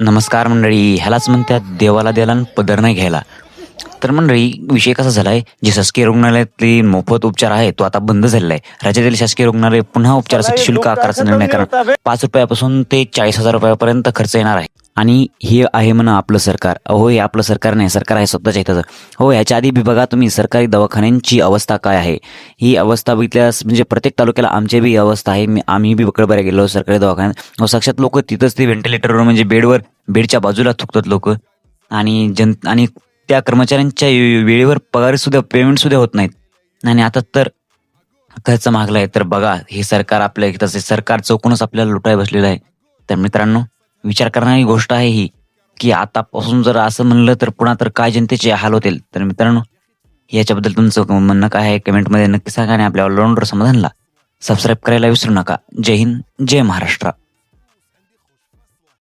नमस्कार मंडळी. ह्यालाच म्हणतात देवाला द्यायला आणि पदर नाही घ्यायला. तर मंडळी, विषय कसा झालाय, जे शासकीय रुग्णालयातले मोफत उपचार आहे तो आता बंद झालेला आहे. राज्यातील शासकीय रुग्णालय पुन्हा उपचारासाठी शुल्क आकारचा निर्णय करणार. 5 रुपयापासून ते 40,000 रुपयापर्यंत खर्च येणार आहे. आणि हे आहे म्हणा आपलं सरकार. अहो, हे आपलं सरकार नाही, सरकार आहे स्वतःच्या हिताचं. हो, ह्याच्या आधी बी बघा तुम्ही सरकारी दवाखान्यांची अवस्था काय आहे. ही अवस्था बघितल्यास म्हणजे प्रत्येक तालुक्याला आमची बी अवस्था आहे. आम्ही बी बकळबाऱ्या गेलो सरकारी दवाखान्यात. साक्षात लोक तिथंच ते व्हेंटिलेटरवर म्हणजे बेडच्या बाजूला थुकतात लोक. आणि त्या कर्मचाऱ्यांच्या वेळेवर पगारसुद्धा पेमेंटसुद्धा होत नाहीत. आणि आता तर खर्च मागलाय. तर बघा, हे सरकार आपल्या हिताचे सरकार चौकूनच आपल्याला लुटाय बसलेलं आहे. तर मित्रांनो, विचार करणारी गोष्ट आहे ही, की आतापासून जर असं म्हणलं तर पुन्हा तर काय जनतेचे हाल होतील. तर मित्रांनो, याच्याबद्दल तुमचं म्हणणं काय आहे कमेंटमध्ये नक्की सांगा. आणि आपल्या ऑलराऊंडर समाधानला सबस्क्राईब करायला विसरू नका. जय हिंद, जय महाराष्ट्र.